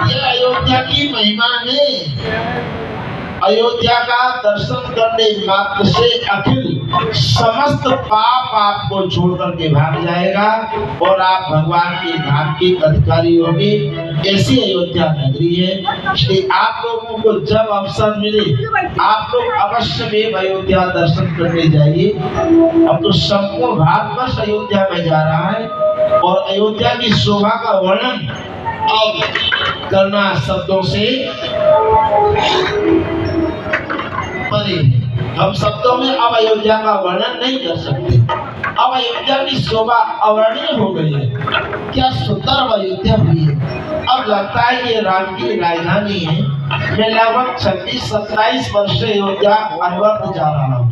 ये अयोध्या की महिमा है। अयोध्या का दर्शन करने मात्र से अखिल समस्त पाप आपको छोड़ करके भाग जाएगा और आप भगवान के धाम के अधिकारी होंगे। ऐसी अयोध्या नगरी है। इसलिए आप लोगों को जब अवसर मिले आप लोग अवश्य में अयोध्या दर्शन करने जाइए। अब तो संपूर्ण भारतवर्ष अयोध्या में जा रहा है और अयोध्या की शोभा का वर्णन अब करना शब्दों से परे है। हम शब्दों में अब अयोध्या का वर्णन नहीं कर सकते। अब अयोध्या की शोभा अवर्णनीय हो गई है। क्या सुंदर अयोध्या हुई है। अब लगता है कि राम की राजधानी है। मैं लगभग 26-27 वर्ष से अयोध्या अनवरत जा रहा हूँ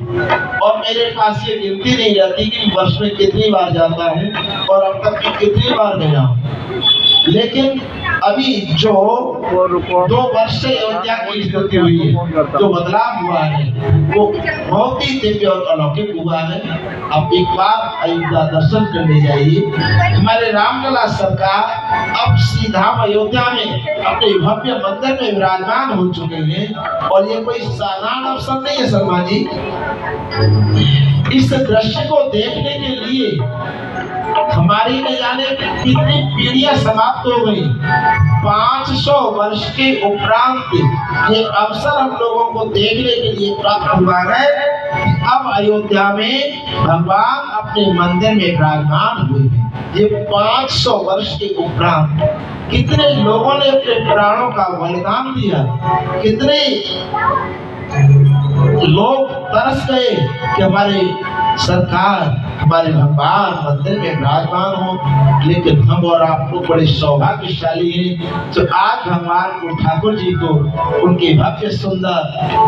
और मेरे पास ये गिनती नहीं रहती कि वर्ष में कितनी बार जाता हूँ और अब तक की कितनी बार गया हूँ। लेकिन अभी जो 2 वर्ष से अयोध्या की स्थिति हुई है, जो बदलाव हुआ है वो बहुत ही दिव्य और अलौकिक हुआ है। अब एक बार अयोध्या दर्शन करने जाइए। हमारे रामलला सरकार अब सीधा अयोध्या में अपने भव्य मंदिर में विराजमान हो चुके हैं और ये कोई साधारण अवसर नहीं है शर्मा जी। इस दृश्य को देखने के लिए हमारी न जाने कितनी पीढ़ियां समाप्त हो गई। 500 वर्ष के उपरांत ये अवसर हम लोगों को देखने के लिए प्राप्त हुआ है कि अब अयोध्या में भगवान अपने मंदिर में विराजमान हुए हैं। ये 500 वर्ष के उपरांत कितने लोगों ने अपने प्राणों का बलिदान दिया। कितने लोग तरस गए कि हमारे सरकार हमारे भगवान मंदिर में विराजमान हो। लेकिन हम और आप लोग बड़े सौभाग्यशाली हैं जो आज भगवान को ठाकुर जी को उनके भव्य सुंदर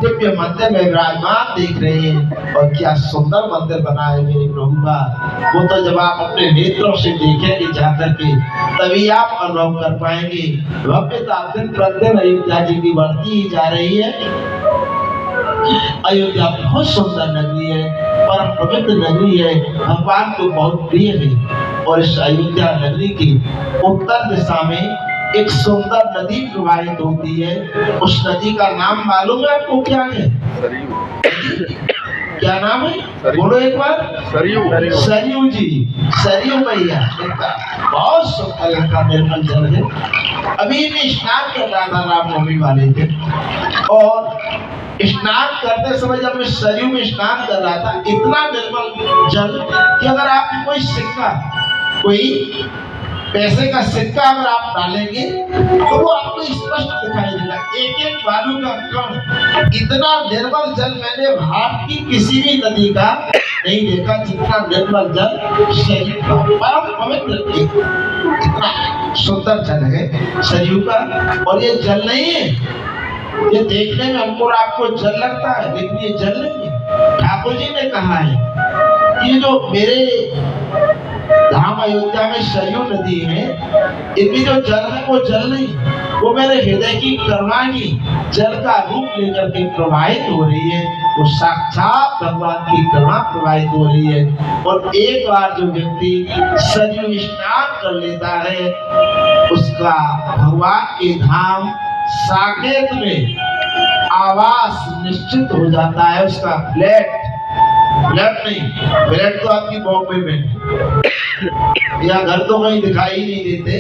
दिव्य मंदिर में विराजमान देख रहे हैं। और क्या सुंदर मंदिर बना है मेरे प्रभु का। वो तो जब आप अपने नेत्रों से देखेंगे जाकर के तभी आप अनुभव कर पाएंगे। भव्यता दिन प्रतिदिन अयोध्या जी की बढ़ती ही जा रही है। अयोध्या बहुत सुंदर नगरी है, परम पवित्र नगरी है, भगवान को बहुत प्रिय है। और इस अयोध्या नगरी की उत्तर दिशा में एक सुंदर नदी प्रवाहित होती है। उस नदी का नाम मालूम है आपको क्या है? क्या नाम है? बोलो एक बार। सरयू जी, सरयू मैया। बहुत सुंदर इनका निर्मल जल है। अभी मैं स्नान कर रहा था रामनवमी वाले दिन और स्नान करते समय जब मैं सरयू में स्नान कर रहा था इतना निर्मल जल कि अगर आप कोई सिक्का, कोई पैसे का सिक्का अगर आप डालेंगे तो वो आपको स्पष्ट दिखाई देगा। एक एक बालू का कण। इतना निर्मल जल मैंने भारत की किसी भी नदी का नहीं देखा जितना निर्मल जल सरयू का। परम पवित्र इतना सुंदर जल है सरयू का। और ये जल नहीं है, ये देखने में हमको आपको जल लगता है लेकिन ये जल नहीं है। ठाकुर जी ने कहा है कि जो मेरे धाम अयोध्या में सरयू नदी है इनकी जो जल है वो जल नहीं, वो मेरे हृदय की करुणा की जल का रूप लेकर के प्रवाहित हो रही है। वो साक्षात भगवान की करुणा प्रवाहित हो रही है। और एक बार जो व्यक्ति सरयू स्नान कर लेता है उसका भगवान के धाम साकेत में आवास निश्चित हो जाता है। उसका फ्लैट नहीं, फ्लैट तो आपकी बॉम्बे में या घर तो कहीं दिखाई नहीं देते।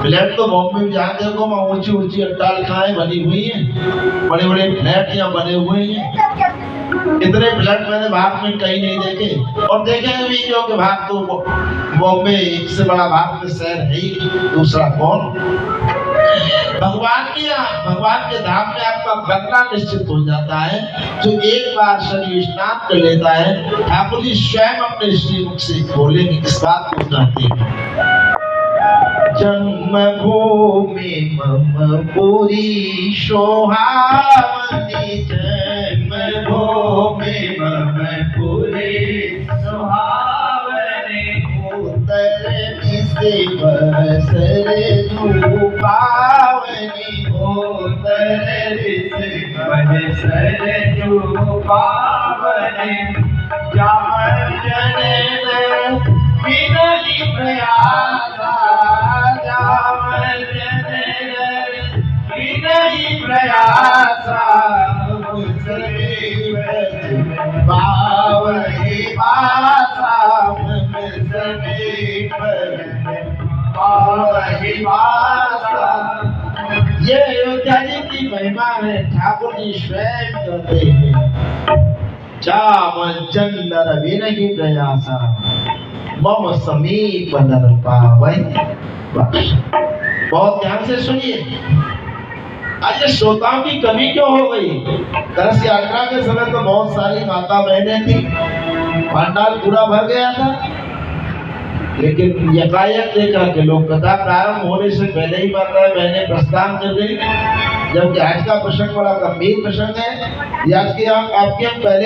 फ्लैट तो बॉम्बे में जहाँ देखो वहाँ ऊंची ऊंची अट्टालिकाएं बनी हुई हैं, बड़े बड़े फ्लैट यहाँ बने हुए हैं। इतने फ्लैट मैंने भारत में कहीं नहीं देखे और देखेंगे भी क्योंकि भारत तो बॉम्बे इससे बड़ा भारत में शहर है ही दूसरा कौन। भगवान के धाम में आपका बंगला निश्चित हो जाता है। जो एक बार शरीर स्नान कर लेता है ठाकुर जी स्वयं अपने श्रीमुख से बोलेंगे किस बात को कहते हैं। जन्मभूमि मम पुरी सोहावनी, जन्मभूमि सरजू पावनी सरजू पावनी जामल जनेन विनली प्रयासा जामल जनेन विनली प्रयासा पावनी पासा ये अयोध्या जी की महिमा है। ठाकुर जी स्वयं कहते हैं चामचंदर विनहि प्रयासा मम समीप नर पावै। बहुत ध्यान से सुनिए। आज ये श्रोताओं की कमी क्यों हो गई? कलश यात्रा के समय तो बहुत सारी माता बहनें थी, पंडाल पूरा भर गया था, लेकिन यकायक देखा कि लोग कथा प्रारंभ होने से पहले ही माता बहनें प्रस्थान कर गई। जबकि आज का प्रसंग बड़ा गंभीर प्रसंग है। आज के आपके हम पहले